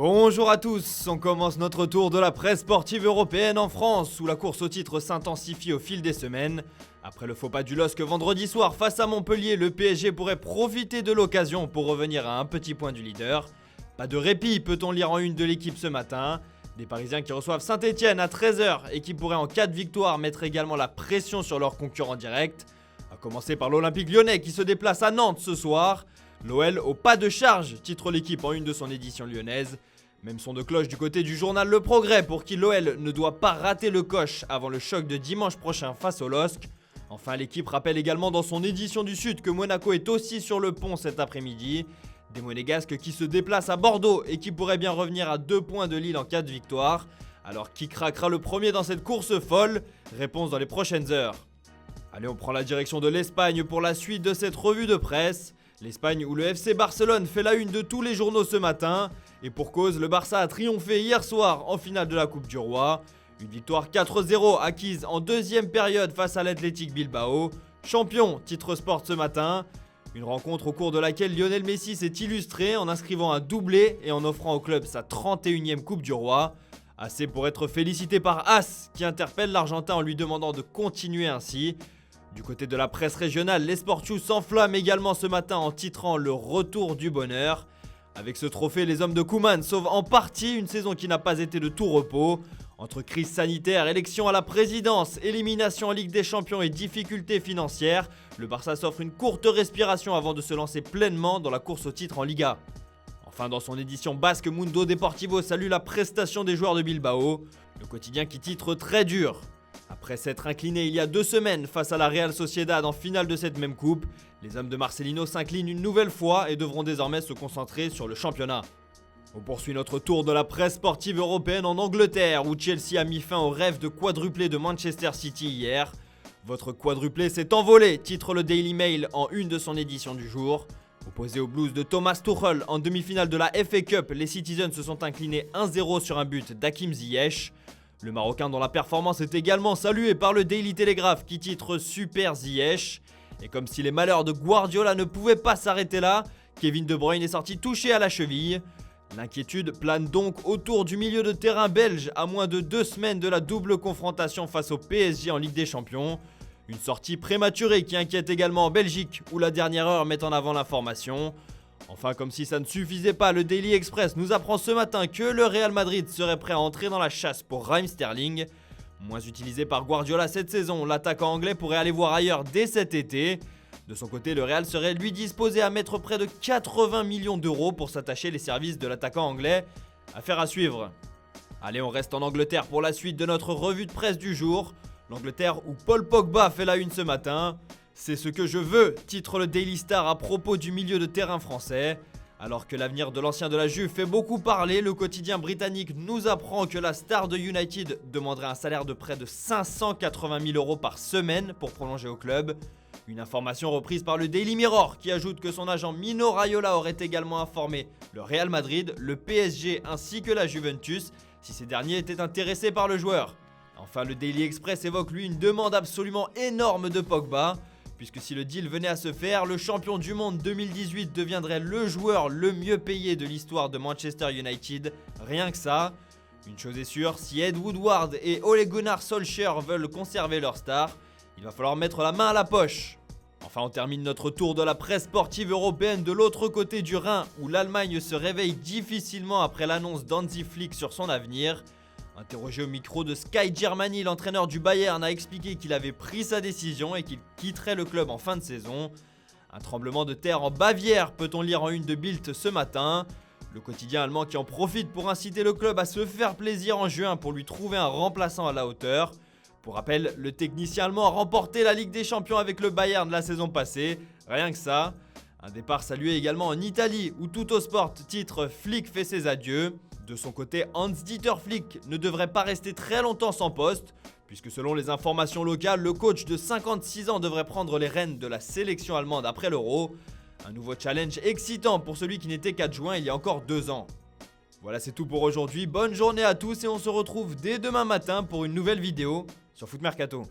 Bonjour à tous, on commence notre tour de la presse sportive européenne en France, où la course au titre s'intensifie au fil des semaines. Après le faux pas du LOSC vendredi soir face à Montpellier, le PSG pourrait profiter de l'occasion pour revenir à un petit point du leader. Pas de répit, peut-on lire en une de l'équipe ce matin. Des Parisiens qui reçoivent Saint-Etienne à 13h et qui pourraient en cas de victoire mettre également la pression sur leurs concurrents directs. A commencer par l'Olympique Lyonnais qui se déplace à Nantes ce soir. L'OL au pas de charge, titre l'équipe en une de son édition lyonnaise. Même son de cloche du côté du journal Le Progrès pour qui l'OL ne doit pas rater le coche avant le choc de dimanche prochain face au LOSC. Enfin, l'équipe rappelle également dans son édition du Sud que Monaco est aussi sur le pont cet après-midi. Des Monégasques qui se déplacent à Bordeaux et qui pourraient bien revenir à 2 points de Lille en cas de victoire. Alors qui craquera le premier dans cette course folle? Réponse dans les prochaines heures. Allez, on prend la direction de l'Espagne pour la suite de cette revue de presse. L'Espagne où le FC Barcelone fait la une de tous les journaux ce matin. Et pour cause, le Barça a triomphé hier soir en finale de la Coupe du Roi. Une victoire 4-0 acquise en deuxième période face à l'Athletic Bilbao. Champion, titre Sport ce matin. Une rencontre au cours de laquelle Lionel Messi s'est illustré en inscrivant un doublé et en offrant au club sa 31e Coupe du Roi. Assez pour être félicité par As qui interpelle l'Argentin en lui demandant de continuer ainsi. Du côté de la presse régionale, les Sportius s'enflamment également ce matin en titrant le retour du bonheur. Avec ce trophée, les hommes de Koeman sauvent en partie une saison qui n'a pas été de tout repos. Entre crise sanitaire, élection à la présidence, élimination en Ligue des Champions et difficultés financières, le Barça s'offre une courte respiration avant de se lancer pleinement dans la course au titre en Liga. Enfin, dans son édition basque, Mundo Deportivo salue la prestation des joueurs de Bilbao, le quotidien qui titre très dur. Après s'être incliné il y a 2 semaines face à la Real Sociedad en finale de cette même coupe, les hommes de Marcelino s'inclinent une nouvelle fois et devront désormais se concentrer sur le championnat. On poursuit notre tour de la presse sportive européenne en Angleterre où Chelsea a mis fin au rêve de quadruplé de Manchester City hier. Votre quadruplé s'est envolé, titre le Daily Mail en une de son édition du jour. Opposé aux Blues de Thomas Tuchel en demi-finale de la FA Cup, les Citizens se sont inclinés 1-0 sur un but d'Hakim Ziyech. Le Marocain dont la performance est également saluée par le Daily Telegraph qui titre Super Ziyech. Et comme si les malheurs de Guardiola ne pouvaient pas s'arrêter là, Kevin De Bruyne est sorti touché à la cheville. L'inquiétude plane donc autour du milieu de terrain belge à moins de 2 semaines de la double confrontation face au PSG en Ligue des Champions. Une sortie prématurée qui inquiète également en Belgique où la dernière heure met en avant l'information. Enfin, comme si ça ne suffisait pas, le Daily Express nous apprend ce matin que le Real Madrid serait prêt à entrer dans la chasse pour Raheem Sterling. Moins utilisé par Guardiola cette saison, l'attaquant anglais pourrait aller voir ailleurs dès cet été. De son côté, le Real serait lui disposé à mettre près de 80 millions d'euros pour s'attacher les services de l'attaquant anglais. Affaire à suivre. Allez, on reste en Angleterre pour la suite de notre revue de presse du jour. L'Angleterre où Paul Pogba fait la une ce matin. C'est ce que je veux, titre le Daily Star à propos du milieu de terrain français. Alors que l'avenir de l'ancien de la Juve fait beaucoup parler, le quotidien britannique nous apprend que la star de United demanderait un salaire de près de 580 000 euros par semaine pour prolonger au club. Une information reprise par le Daily Mirror qui ajoute que son agent Mino Raiola aurait également informé le Real Madrid, le PSG ainsi que la Juventus si ces derniers étaient intéressés par le joueur. Enfin, le Daily Express évoque lui une demande absolument énorme de Pogba. Puisque si le deal venait à se faire, le champion du monde 2018 deviendrait le joueur le mieux payé de l'histoire de Manchester United. Rien que ça. Une chose est sûre, si Ed Woodward et Ole Gunnar Solskjaer veulent conserver leur star, il va falloir mettre la main à la poche. Enfin, on termine notre tour de la presse sportive européenne de l'autre côté du Rhin, où l'Allemagne se réveille difficilement après l'annonce d'Hansi Flick sur son avenir. Interrogé au micro de Sky Germany, l'entraîneur du Bayern a expliqué qu'il avait pris sa décision et qu'il quitterait le club en fin de saison. Un tremblement de terre en Bavière, peut-on lire en une de Bild ce matin. Le quotidien allemand qui en profite pour inciter le club à se faire plaisir en juin pour lui trouver un remplaçant à la hauteur. Pour rappel, le technicien allemand a remporté la Ligue des Champions avec le Bayern la saison passée. Rien que ça. Un départ salué également en Italie où Tuttosport titre Flick fait ses adieux. De son côté, Hans-Dieter Flick ne devrait pas rester très longtemps sans poste, puisque selon les informations locales, le coach de 56 ans devrait prendre les rênes de la sélection allemande après l'Euro. Un nouveau challenge excitant pour celui qui n'était qu'adjoint il y a encore 2 ans. Voilà, c'est tout pour aujourd'hui. Bonne journée à tous et on se retrouve dès demain matin pour une nouvelle vidéo sur Foot Mercato.